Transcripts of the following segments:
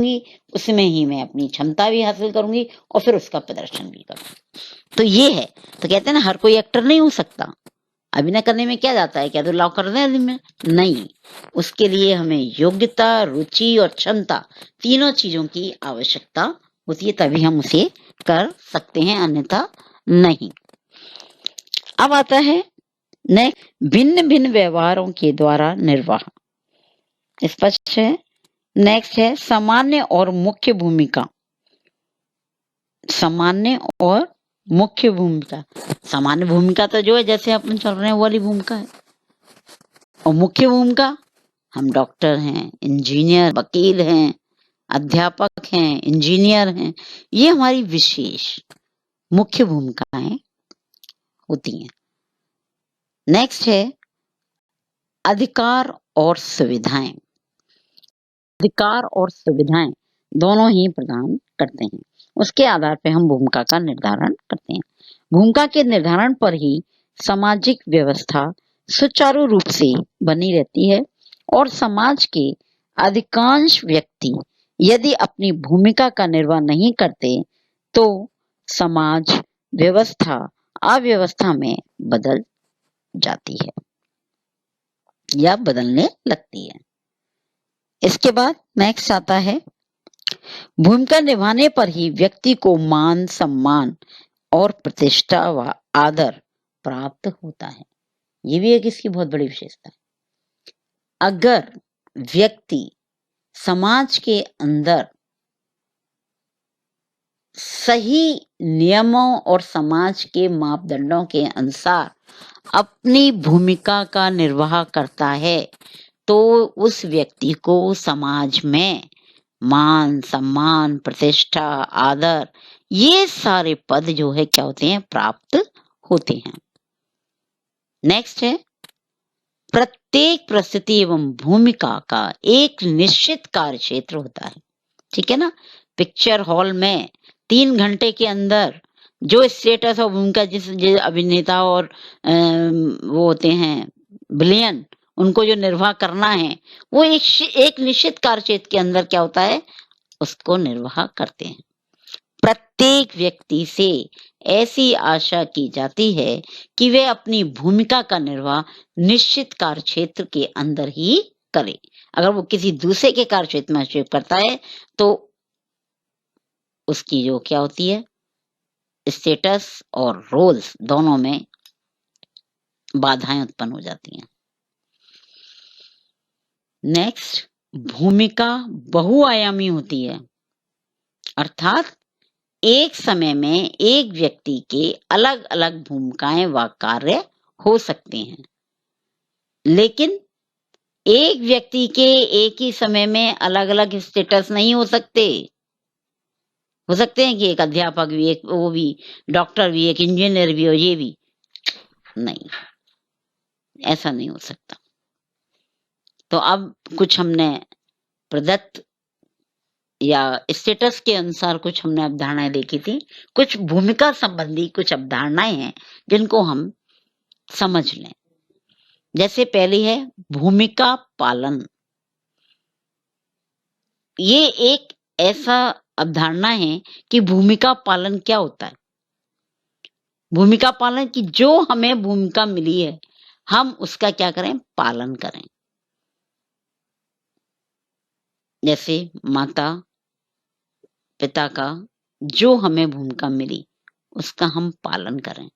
उसमें ही मैं अपनी क्षमता भी हासिल करूंगी और फिर उसका प्रदर्शन भी करूंगी। तो ये है, तो कहते हैं ना हर कोई एक्टर नहीं हो सकता। अभिनय करने में क्या जाता है, क्या तो लाव कर दें आदमी में? नहीं, उसके लिए हमें योग्यता, रुचि और क्षमता, तीनों चीजों की आवश्यकता होती है, तभी हम उसे कर सकते हैं, अन्यथा नहीं। अब आता है भिन्न भिन्न व्यवहारों के द्वारा निर्वाह। स्पष्ट है। नेक्स्ट है सामान्य और मुख्य भूमिका। सामान्य और मुख्य भूमिका। सामान्य भूमिका तो जो है जैसे अपन चल रहे हैं वो वाली भूमिका है, और मुख्य भूमिका हम डॉक्टर हैं, इंजीनियर, वकील हैं, अध्यापक हैं, इंजीनियर हैं, ये हमारी विशेष मुख्य भूमिकाएं होती हैं। नेक्स्ट है अधिकार और सुविधाएं। अधिकार और सुविधाएं दोनों ही प्रदान करते हैं, उसके आधार पर हम भूमिका का निर्धारण करते हैं। भूमिका के निर्धारण पर ही सामाजिक व्यवस्था सुचारू रूप से बनी रहती है, और समाज के अधिकांश व्यक्ति यदि अपनी भूमिका का निर्वाह नहीं करते तो समाज व्यवस्था अव्यवस्था में बदल जाती है या बदलने लगती है। इसके बाद नेक्स्ट आता है भूमिका निभाने पर ही व्यक्ति को मान, सम्मान और प्रतिष्ठा व आदर प्राप्त होता है। ये भी एक इसकी बहुत बड़ी विशेषता है। अगर व्यक्ति समाज के अंदर सही नियमों और समाज के मापदंडों के अनुसार अपनी भूमिका का निर्वाह करता है तो उस व्यक्ति को समाज में मान, सम्मान, प्रतिष्ठा, आदर, ये सारे पद जो है क्या होते हैं, प्राप्त होते हैं। नेक्स्ट है प्रत्येक परिस्थिति एवं भूमिका का एक निश्चित कार्य क्षेत्र होता है। ठीक है ना। पिक्चर हॉल में 3 घंटे के अंदर जो स्टेटस और भूमिका जिस अभिनेता और वो होते हैं विलेन, उनको जो निर्वाह करना है वो एक निश्चित कार्य क्षेत्र के अंदर क्या होता है, उसको निर्वाह करते हैं। प्रत्येक व्यक्ति से ऐसी आशा की जाती है कि वे अपनी भूमिका का निर्वाह निश्चित कार्य क्षेत्र के अंदर ही करे। अगर वो किसी दूसरे के कार्य क्षेत्र में हस्तक्षेप करता है तो उसकी जो क्या होती है, स्टेटस और रोल्स दोनों में बाधाएं उत्पन्न हो जाती हैं। नेक्स्ट, भूमिका बहुआयामी होती है, अर्थात एक समय में एक व्यक्ति के अलग अलग भूमिकाएं व कार्य हो सकते हैं, लेकिन एक व्यक्ति के एक ही समय में अलग अलग स्टेटस नहीं हो सकते। हो सकते हैं कि एक अध्यापक भी, एक वो भी, डॉक्टर भी, एक इंजीनियर भी हो, ये भी नहीं, ऐसा नहीं हो सकता। तो अब कुछ हमने प्रदत्त या स्टेटस के अनुसार कुछ हमने अवधारणाएं देखी थी, कुछ भूमिका संबंधी कुछ अवधारणाएं हैं जिनको हम समझ लें। जैसे पहली है भूमिका पालन। ये एक ऐसा अवधारणा है कि भूमिका पालन क्या होता है। भूमिका पालन की जो हमें भूमिका मिली है हम उसका क्या करें, पालन करें। जैसे माता पिता का जो हमें भूमिका मिली उसका हम पालन करें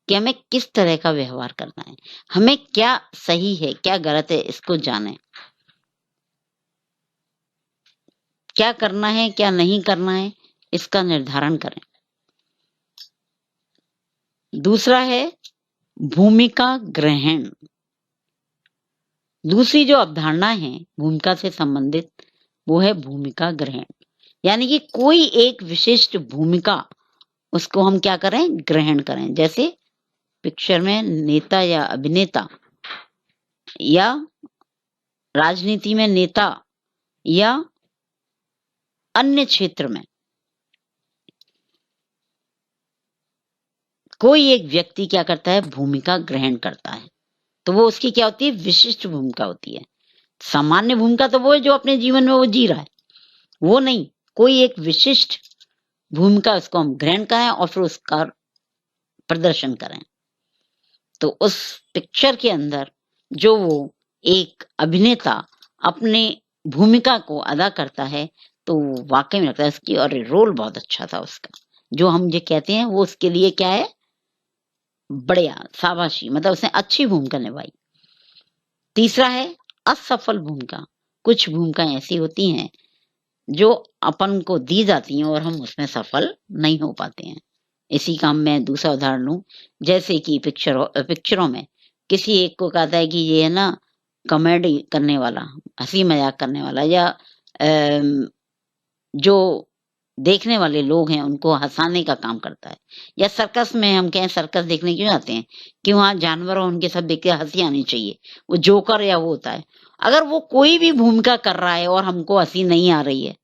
कि हमें किस तरह का व्यवहार करना है, हमें क्या सही है क्या गलत है इसको जानें, क्या करना है क्या नहीं करना है इसका निर्धारण करें। दूसरा है भूमिका ग्रहण। दूसरी जो अवधारणा है भूमिका से संबंधित वो है भूमिका ग्रहण, यानी कि कोई एक विशिष्ट भूमिका उसको हम क्या करें, ग्रहण करें। जैसे पिक्चर में नेता या अभिनेता, या राजनीति में नेता, या अन्य क्षेत्र में कोई एक व्यक्ति क्या करता है, भूमिका ग्रहण करता है, तो वो उसकी क्या होती है, विशिष्ट भूमिका होती है। सामान्य भूमिका तो वो है जो अपने जीवन में वो जी रहा है, वो नहीं, कोई एक विशिष्ट भूमिका उसको हम ग्रहण करें और फिर उसका प्रदर्शन करें। तो उस पिक्चर के अंदर जो वो एक अभिनेता अपने भूमिका को अदा करता है, तो वाकई में लगता है उसकी, और रोल बहुत अच्छा था उसका, जो हम ये कहते हैं वो उसके लिए क्या है, बढ़िया, शाबाशी, मतलब उसने अच्छी भूमिका निभाई। तीसरा है असफल भूमिका। कुछ भूमिकाएं ऐसी होती हैं जो अपन को दी जाती हैं और हम उसमें सफल नहीं हो पाते हैं। इसी का मैं दूसरा उदाहरण लूं, जैसे कि पिक्चरों में किसी एक को कहता है कि ये है ना कॉमेडी करने वाला, हंसी मजाक करने वाला, या जो देखने वाले लोग हैं उनको हंसाने का काम करता है। या सर्कस में हम कहें, सर्कस देखने क्यों जाते हैं कि वहां जानवर और उनके सब देख के हंसी आनी चाहिए, वो जोकर या वो होता है। अगर वो कोई भी भूमिका कर रहा है और हमको हंसी नहीं आ रही है,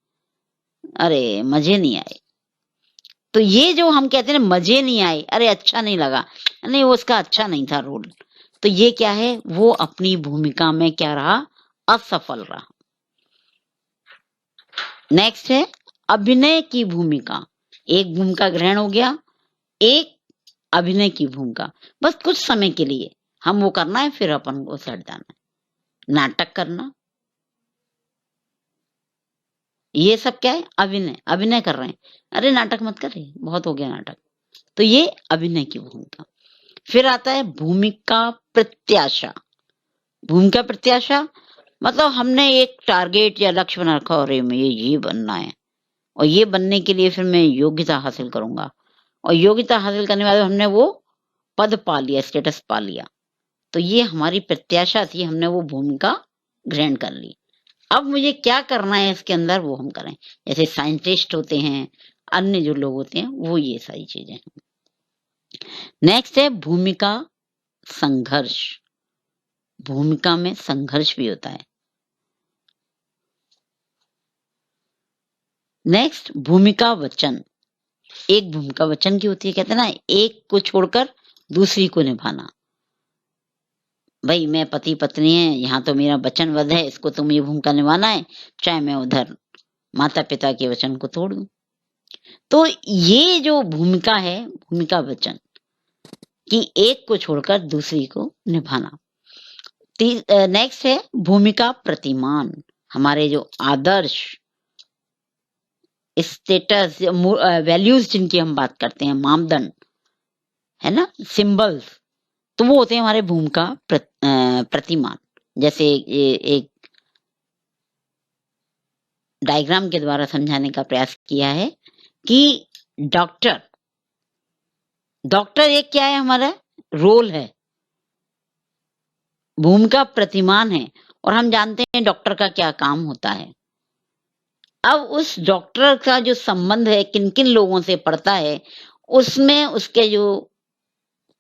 अरे मजे नहीं आए, तो ये जो हम कहते हैं मजे नहीं आए, अरे अच्छा नहीं लगा, नहीं वो उसका अच्छा नहीं था रोल, तो ये क्या है, वो अपनी भूमिका में क्या रहा, असफल रहा। नेक्स्ट है अभिनय की भूमिका। एक भूमिका ग्रहण हो गया, एक अभिनय की भूमिका, बस कुछ समय के लिए हम वो करना है, फिर अपन को सट जाना है। नाटक करना, ये सब क्या है, अभिनय, अभिनय कर रहे हैं, अरे नाटक मत करे, बहुत हो गया नाटक, तो ये अभिनय की भूमिका। फिर आता है भूमिका प्रत्याशा। भूमिका प्रत्याशा मतलब हमने एक टारगेट या लक्ष्य बना रखा, और ये बनना है, और ये बनने के लिए फिर मैं योग्यता हासिल करूंगा, और योग्यता हासिल करने के बाद हमने वो पद पा लिया, स्टेटस पा लिया, तो ये हमारी प्रत्याशा थी, हमने वो भूमिका ग्रहण कर ली। अब मुझे क्या करना है इसके अंदर, वो हम करें। जैसे साइंटिस्ट होते हैं, अन्य जो लोग होते हैं, वो ये सारी चीजें। नेक्स्ट है भूमिका संघर्ष। भूमिका में संघर्ष भी होता है। नेक्स्ट भूमिका वचन। एक भूमिका वचन की होती है, कहते हैं ना, एक को छोड़कर दूसरी को निभाना। भाई मैं पति पत्नी है, यहाँ तो मेरा वचनबद्ध है, इसको तो मुझे भूमिका निभाना है, चाहे मैं उधर माता पिता के वचन को तोड़ दूं। तो ये जो भूमिका है, भूमिका वचन कि एक को छोड़कर दूसरी को निभाना। नेक्स्ट है भूमिका प्रतिमान। हमारे जो आदर्श, स्टेटस, वैल्यूज जिनकी हम बात करते हैं, मापदंड है ना, सिंबल्स, तो वो होते हैं हमारे भूमिका प्रतिमान। जैसे एक डायग्राम के द्वारा समझाने का प्रयास किया है कि डॉक्टर, डॉक्टर एक क्या है, हमारा रोल है, भूमिका प्रतिमान है, और हम जानते हैं डॉक्टर का क्या काम होता है। अब उस डॉक्टर का जो संबंध है किन किन लोगों से पड़ता है, उसमें उसके जो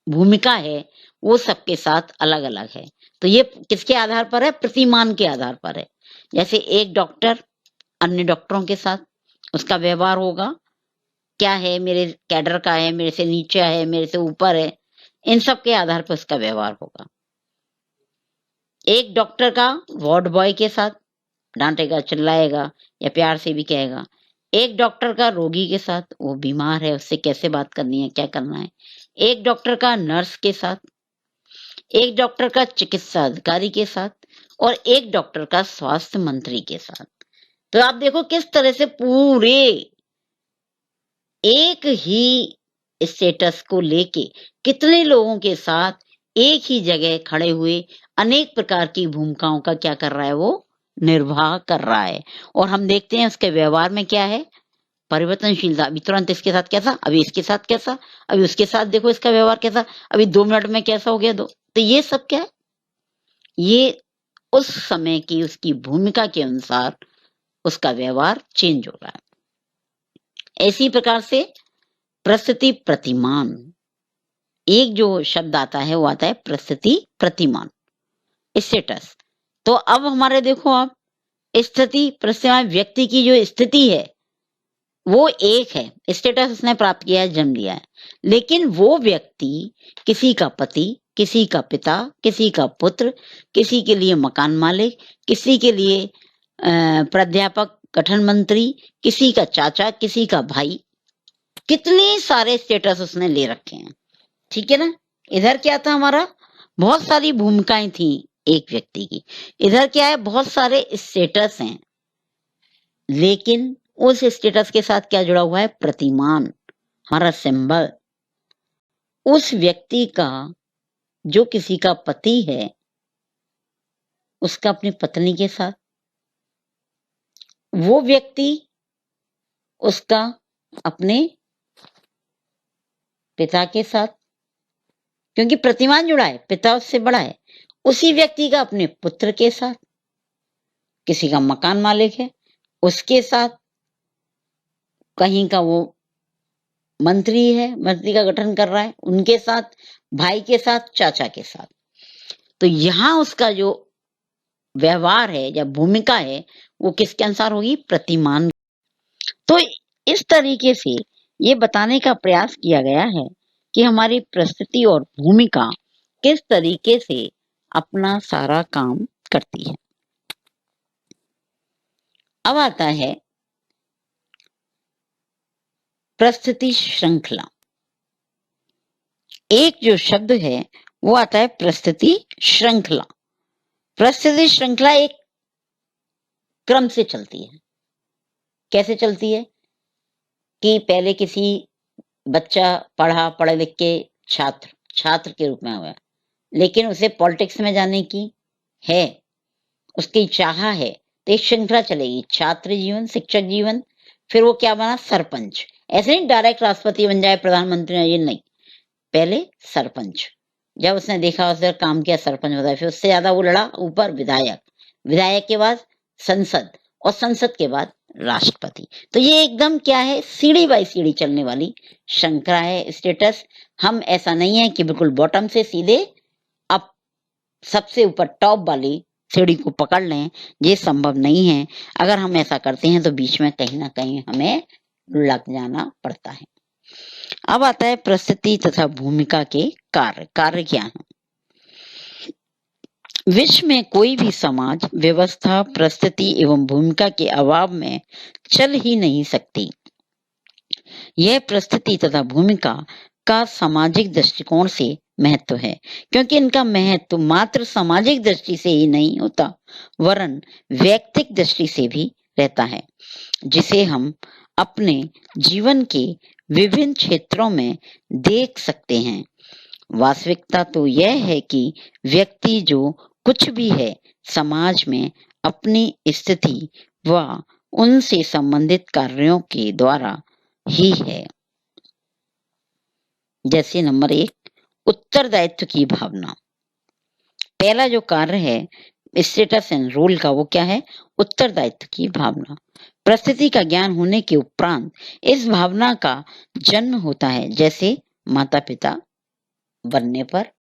भूमिका है वो सबके साथ अलग अलग है। तो ये किसके आधार पर है, प्रतिमान के आधार पर है। जैसे एक डॉक्टर अन्य डॉक्टरों के साथ उसका व्यवहार होगा, क्या है, मेरे कैडर का है, मेरे से नीचे है, मेरे से ऊपर है, इन सब के आधार पर उसका व्यवहार होगा। एक डॉक्टर का वार्ड बॉय के साथ डांटेगा, चिल्लाएगा, या प्यार से भी कहेगा। एक डॉक्टर का रोगी के साथ, वो बीमार है, उससे कैसे बात करनी है, क्या करना है। एक डॉक्टर का नर्स के साथ, एक डॉक्टर का चिकित्सा अधिकारी के साथ, और एक डॉक्टर का स्वास्थ्य मंत्री के साथ। तो आप देखो किस तरह से पूरे एक ही स्टेटस को लेके कितने लोगों के साथ एक ही जगह खड़े हुए अनेक प्रकार की भूमिकाओं का क्या कर रहा है, वो निर्वाह कर रहा है। और हम देखते हैं उसके व्यवहार में क्या है, परिवर्तनशीलता। अभी तुरंत इसके साथ कैसा, अभी इसके साथ कैसा, अभी उसके साथ देखो इसका व्यवहार कैसा, अभी 2 मिनट में कैसा हो गया दो। तो ये सब क्या है, ये उस समय की उसकी भूमिका के अनुसार उसका व्यवहार चेंज हो रहा है। इसी प्रकार से प्रस्तुति प्रतिमान, एक जो शब्द आता है वो आता है प्रस्तुति प्रतिमान, स्टेटस। तो अब हमारे देखो आप, स्थिति प्रतिमान, व्यक्ति की जो स्थिति है वो एक है, स्टेटस उसने प्राप्त किया है, जन्म लिया है, लेकिन वो व्यक्ति किसी का पति, किसी का पिता, किसी का पुत्र, किसी के लिए मकान मालिक, किसी के लिए प्राध्यापक, गठन मंत्री, किसी का चाचा, किसी का भाई, कितने सारे स्टेटस उसने ले रखे हैं। ठीक है ना। इधर क्या था हमारा, बहुत सारी भूमिकाएं थी एक व्यक्ति की। इधर क्या है, बहुत सारे स्टेटस हैं, लेकिन उस स्टेटस के साथ क्या जुड़ा हुआ है, प्रतिमान, हमारा सिंबल। उस व्यक्ति का, जो किसी का पति है, उसका अपनी पत्नी के साथ, वो व्यक्ति उसका अपने पिता के साथ, क्योंकि प्रतिमान जुड़ा है, पिता उससे बड़ा है। उसी व्यक्ति का अपने पुत्र के साथ, किसी का मकान मालिक है उसके साथ, कहीं का वो मंत्री है, मंत्री का गठन कर रहा है, उनके साथ, भाई के साथ, चाचा के साथ। तो यहां उसका जो व्यवहार है या भूमिका है वो किसके अनुसार होगी, प्रतिमान। तो इस तरीके से ये बताने का प्रयास किया गया है कि हमारी परिस्थिति और भूमिका किस तरीके से अपना सारा काम करती है। अब आता है परिस्थिति श्रृंखला। एक जो शब्द है वो आता है परिस्थिति श्रृंखला। परिस्थिति श्रृंखला एक क्रम से चलती है। कैसे चलती है कि पहले किसी बच्चा पढ़ लिख के छात्र के रूप में हुआ, लेकिन उसे पॉलिटिक्स में जाने की है, उसकी चाह है, तो एक श्रृंखला चलेगी, छात्र जीवन, शिक्षक जीवन, फिर वो क्या बना, सरपंच। ऐसे नहीं डायरेक्ट राष्ट्रपति बन जाए, प्रधानमंत्री, ये नहीं, पहले सरपंच, जब उसने देखा उसने काम किया, सरपंच बताया, फिर उससे ज्यादा वो लड़ा ऊपर विधायक, विधायक के बाद संसद, और संसद के बाद राष्ट्रपति। तो ये एकदम क्या है, सीढ़ी बाई सीढ़ी चलने वाली श्रृंखला है। स्टेटस हम ऐसा नहीं है कि बिल्कुल बॉटम से सीधे अब सबसे ऊपर टॉप वाली सीढ़ी को पकड़ लें, ये संभव नहीं है। अगर हम ऐसा करते हैं तो बीच में कहीं ना कहीं हमें लग जाना पड़ता है। अब आता है परिस्थिति तथा भूमिका के कार्य। कार्य क्या है, विश्व में कोई भी समाज व्यवस्था परिस्थिति एवं भूमिका के अभाव में चल ही नहीं सकती। यह परिस्थिति तथा भूमिका का सामाजिक दृष्टिकोण से महत्व है, क्योंकि इनका महत्व मात्र सामाजिक दृष्टि से ही नहीं होता, वरन वैयक्तिक दृष्टि से भी रहता है, जिसे हम अपने जीवन के विभिन्न क्षेत्रों में देख सकते हैं। वास्तविकता तो यह है कि व्यक्ति जो कुछ भी है, समाज में अपनी स्थिति व उनसे संबंधित कार्यों के द्वारा ही है। जैसे नंबर 1, उत्तरदायित्व की भावना। पहला जो कार्य है स्टेटस एंड रोल का, वो क्या है, उत्तरदायित्व की भावना। परिस्थिति का ज्ञान होने के उपरांत इस भावना का जन्म होता है, जैसे माता पिता बनने पर